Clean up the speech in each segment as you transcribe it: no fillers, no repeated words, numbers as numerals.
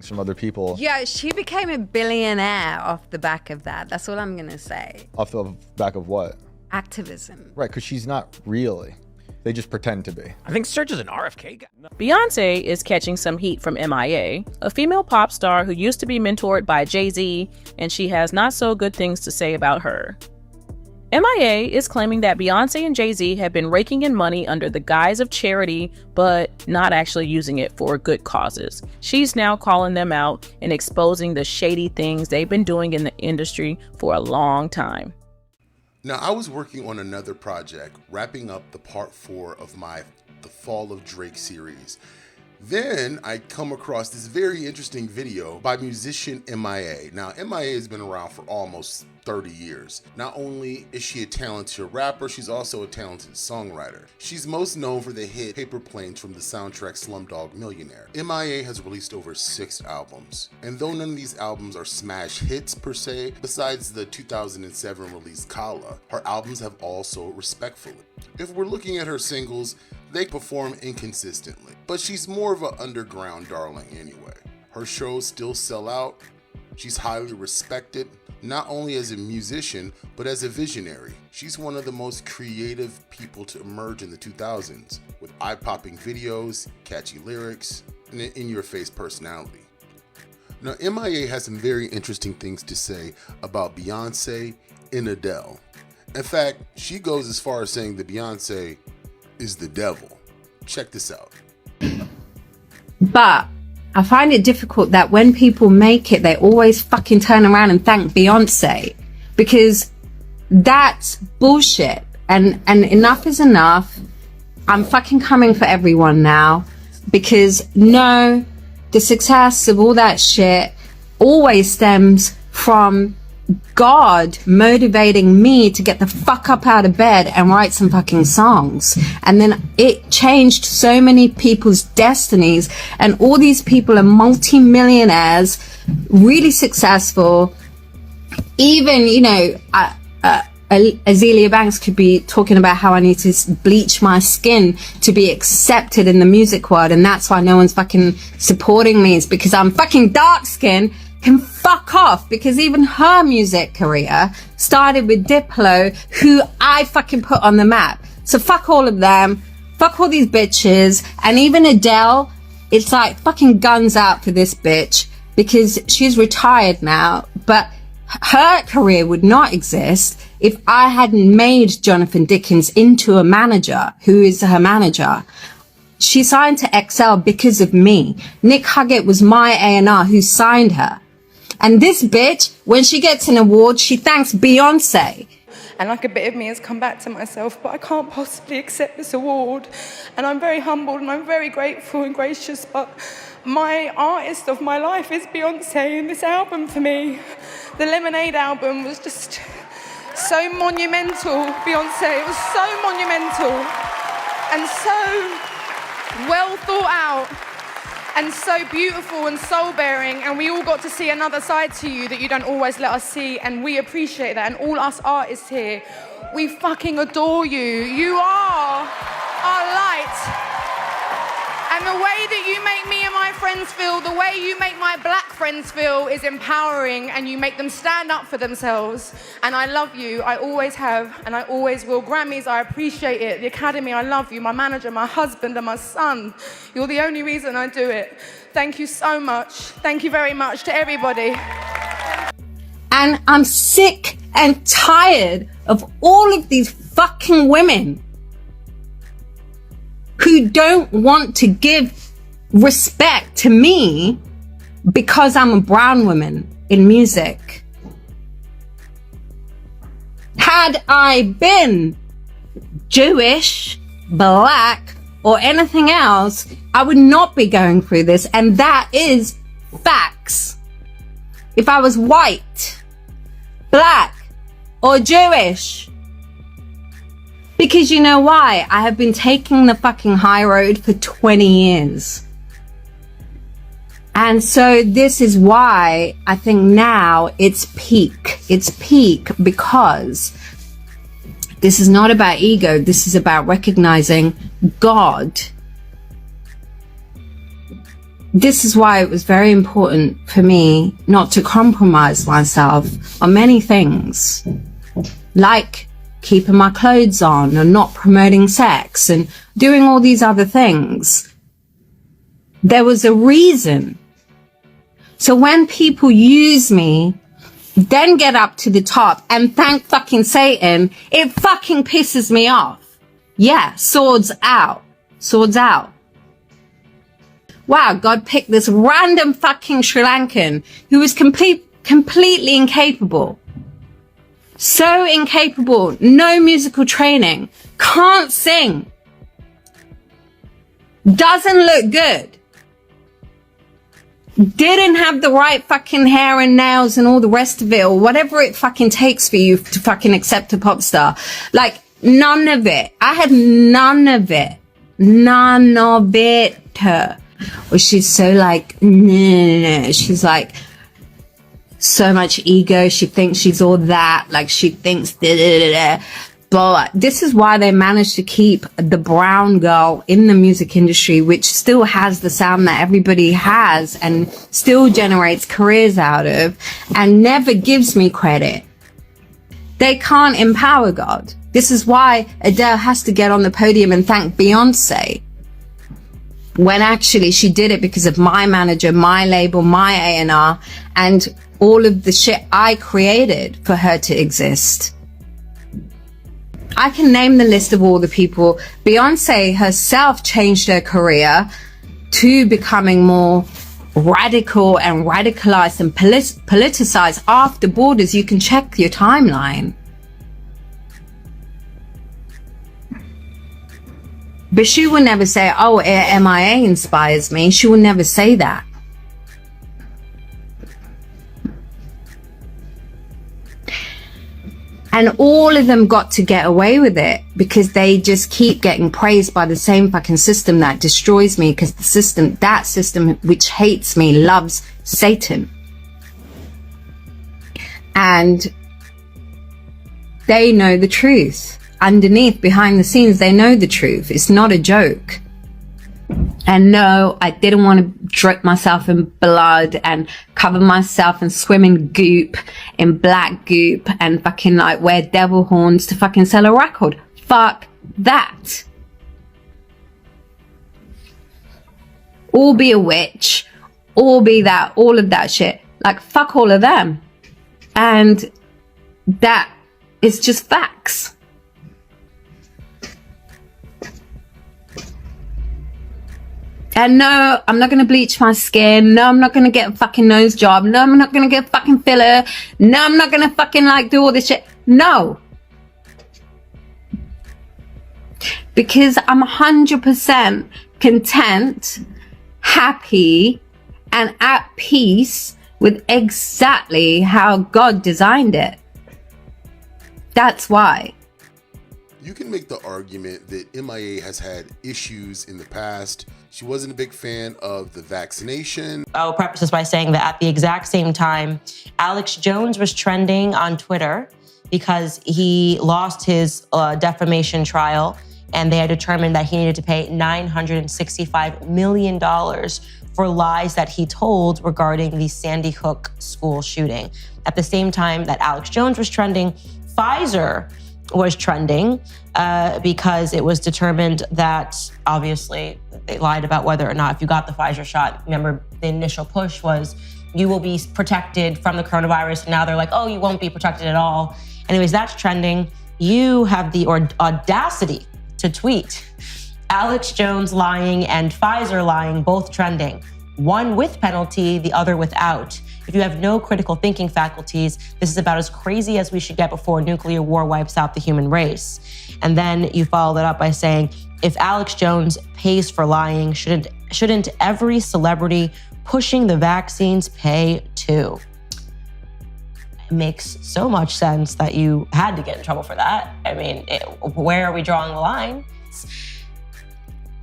from other people. Yeah, she became a billionaire off the back of that. That's all I'm gonna say. Off the back of what? Activism. Right, because she's not really. They just pretend to be. I think Serge is an RFK guy. Beyonce is catching some heat from M.i.a, a female pop star who used to be mentored by Jay-Z, and she has not so good things to say about her. M.i.a is claiming that Beyonce and Jay-Z have been raking in money under the guise of charity, but not actually using it for good causes. She's now calling them out and exposing the shady things they've been doing in the industry for a long time. Now, I was working on another project, wrapping up the part 4 of The Fall of Drake series. Then I come across this very interesting video by musician M.i.a. Now, M.i.a has been around for almost 30 years. Not only is she a talented rapper, she's also a talented songwriter. She's most known for the hit Paper Planes from the soundtrack Slumdog Millionaire. M.i.a has released over 6 albums. And though none of these albums are smash hits per se, besides the 2007 release Kala, her albums have all sold respectfully. If we're looking at her singles, they perform inconsistently, but she's more of an underground darling anyway. Her shows still sell out. She's highly respected, not only as a musician, but as a visionary. She's one of the most creative people to emerge in the 2000s, with eye-popping videos, catchy lyrics, and an in-your-face personality. Now, M.i.a has some very interesting things to say about Beyoncé and Adele. In fact, she goes as far as saying that Beyoncé is the devil. Check this out. But I find it difficult that when people make it, they always fucking turn around and thank Beyonce, because that's bullshit. And enough is enough. I'm fucking coming for everyone now, because no, the success of all that shit always stems from God motivating me to get the fuck up out of bed and write some fucking songs. And then it changed so many people's destinies, and all these people are multi-millionaires, really successful. Even, you know, Azealia Banks could be talking about how I need to bleach my skin to be accepted in the music world, and that's why no one's fucking supporting me, is because I'm fucking dark skinned. Can fuck off, because even her music career started with Diplo, who I fucking put on the map. So fuck all of them, fuck all these bitches. And even Adele, it's like fucking guns out for this bitch, because she's retired now, but her career would not exist if I hadn't made Jonathan Dickens into a manager who is her manager. She signed to XL because of me. Nick Huggett was my A&R who signed her. And this bitch, when she gets an award, she thanks Beyonce. And like a bit of me has come back to myself, but I can't possibly accept this award. And I'm very humbled and I'm very grateful and gracious, but my artist of my life is Beyonce, and this album for me, the Lemonade album, was just so monumental, Beyonce. It was so monumental and so well thought out, and so beautiful and soul-bearing, and we all got to see another side to you that you don't always let us see, and we appreciate that. And all us artists here, we fucking adore you. You are our light. And the way that you make me and my friends feel, the way you make my black friends feel, is empowering, and you make them stand up for themselves. And I love you, I always have, and I always will. Grammys, I appreciate it. The Academy, I love you. My manager, my husband, and my son. You're the only reason I do it. Thank you so much. Thank you very much to everybody. And I'm sick and tired of all of these fucking women who don't want to give respect to me because I'm a brown woman in music. Had I been Jewish, black, or anything else, I would not be going through this, and that is facts. If I was white, black, or Jewish, because you know why? I have been taking the fucking high road for 20 years. And so this is why I think now it's peak. It's peak because this is not about ego. This is about recognizing God. this is why it was very important for me not to compromise myself on many things, like keeping my clothes on and not promoting sex and doing all these other things. There was a reason. So when people use me, then get up to the top and thank fucking Satan, it fucking pisses me off. Yeah, swords out. Swords out. Wow, God picked this random fucking Sri Lankan who was completely incapable. So incapable, no musical training, can't sing, doesn't look good, didn't have the right fucking hair and nails and all the rest of it, or whatever it fucking takes for you to fucking accept a pop star. Like, none of it. I had none of it. None of it. Or she's so like, no. She's like, so much ego. She thinks she's all that. Like, she thinks But this is why they managed to keep the brown girl in the music industry, which still has the sound that everybody has and still generates careers out of, and never gives me credit. They can't empower God. This is why Adele has to get on the podium and thank Beyonce, when actually she did it because of my manager, my label, my A&R, and all of the shit I created for her to exist. I can name the list of all the people. Beyonce herself changed her career to becoming more radical and radicalized and politicized after Borders. You can check your timeline. But she will never say, oh, M.i.a. inspires me. She will never say that. And all of them got to get away with it because they just keep getting praised by the same fucking system that destroys me, because that system which hates me loves Satan. And they know the truth. Underneath, behind the scenes, they know the truth. It's not a joke. And no, I didn't want to drip myself in blood and cover myself and swim in goop, in black goop, and fucking like wear devil horns to fucking sell a record. Fuck that. Or be a witch, or be that, all of that shit. Like, fuck all of them. And that is just facts. And no, I'm not going to bleach my skin. No, I'm not going to get a fucking nose job. No, I'm not going to get a fucking filler. No, I'm not going to fucking like do all this shit. No. Because I'm 100% content, happy, and at peace with exactly how God designed it. That's why. You can make the argument that M.i.a. has had issues in the past. She wasn't a big fan of the vaccination. I'll preface this by saying that at the exact same time, Alex Jones was trending on Twitter because he lost his defamation trial, and they had determined that he needed to pay $965 million for lies that he told regarding the Sandy Hook school shooting. At the same time that Alex Jones was trending, Pfizer was trending because it was determined that, obviously, they lied about whether or not if you got the Pfizer shot. Remember, the initial push was you will be protected from the coronavirus. And now they're like, oh, you won't be protected at all. Anyways, that's trending. You have the audacity to tweet Alex Jones lying and Pfizer lying, both trending. One with penalty, the other without. If you have no critical thinking faculties, this is about as crazy as we should get before nuclear war wipes out the human race. And then you follow that up by saying, if Alex Jones pays for lying, shouldn't every celebrity pushing the vaccines pay too? It makes so much sense that you had to get in trouble for that. I mean, where are we drawing the line?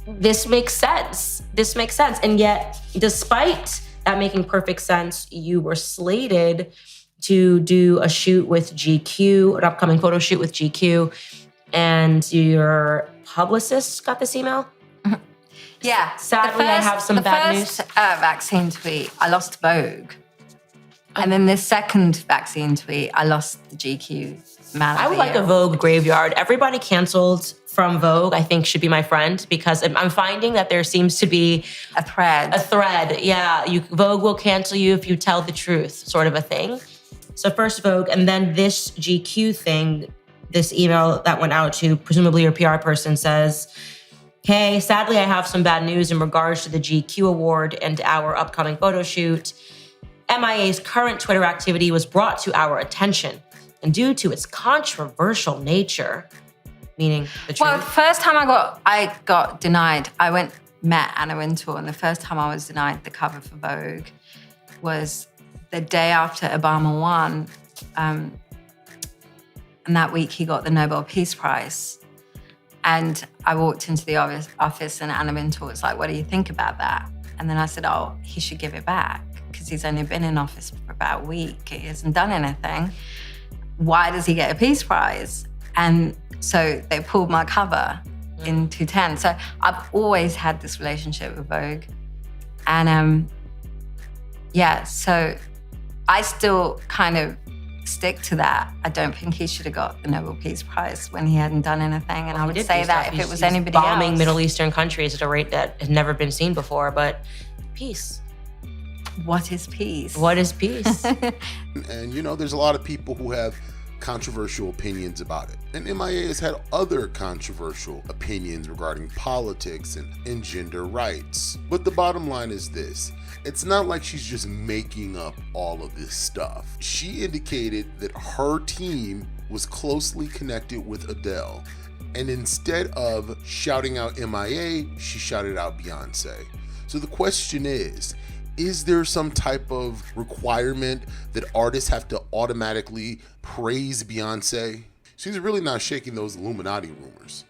This makes sense. This makes sense. And yet, despite that making perfect sense, you were slated to do a shoot with GQ, an upcoming photo shoot with GQ, and your publicist got this email? Yeah. Sadly, I have some bad news. The first vaccine tweet, I lost Vogue. And then the second vaccine tweet, I lost the GQ man. I would like a Vogue graveyard. Everybody canceled from Vogue, I think, should be my friend, because I'm finding that there seems to be a thread. Yeah, Vogue will cancel you if you tell the truth, sort of a thing. So first Vogue, and then this GQ thing, this email that went out to presumably your PR person says, hey, sadly, I have some bad news in regards to the GQ award and our upcoming photo shoot. M.i.a.'s current Twitter activity was brought to our attention, and due to its controversial nature, meaning the truth. Well, the first time I got denied, I met Anna Wintour, and the first time I was denied the cover for Vogue was the day after Obama won, and that week he got the Nobel Peace Prize. And I walked into the office and Anna Wintour was like, what do you think about that? And then I said, oh, he should give it back because he's only been in office for about a week. He hasn't done anything. Why does he get a Peace Prize? And so they pulled my cover in 2010. So I've always had this relationship with Vogue. And so I still kind of stick to that. I don't think he should have got the Nobel Peace Prize when he hadn't done anything. And I would say that if it was anybody else. Bombing Middle Eastern countries at a rate that had never been seen before, but peace. What is peace? What is peace? And there's a lot of people who have controversial opinions about it. And M.i.a. has had other controversial opinions regarding politics and gender rights. But the bottom line is this. It's not like she's just making up all of this stuff. She indicated that her team was closely connected with Adele. And instead of shouting out M.i.a., she shouted out Beyonce. So the question is there some type of requirement that artists have to automatically praise Beyonce? She's really not shaking those Illuminati rumors.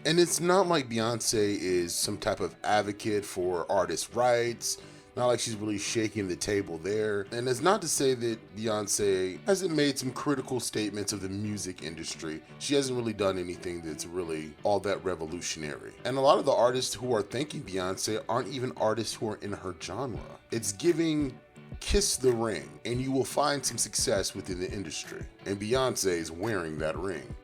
And it's not like Beyonce is some type of advocate for artists' rights. Not like she's really shaking the table there. And it's not to say that Beyonce hasn't made some critical statements of the music industry. She hasn't really done anything that's really all that revolutionary. And a lot of the artists who are thanking Beyonce aren't even artists who are in her genre. It's giving kiss the ring and you will find some success within the industry. And Beyonce is wearing that ring.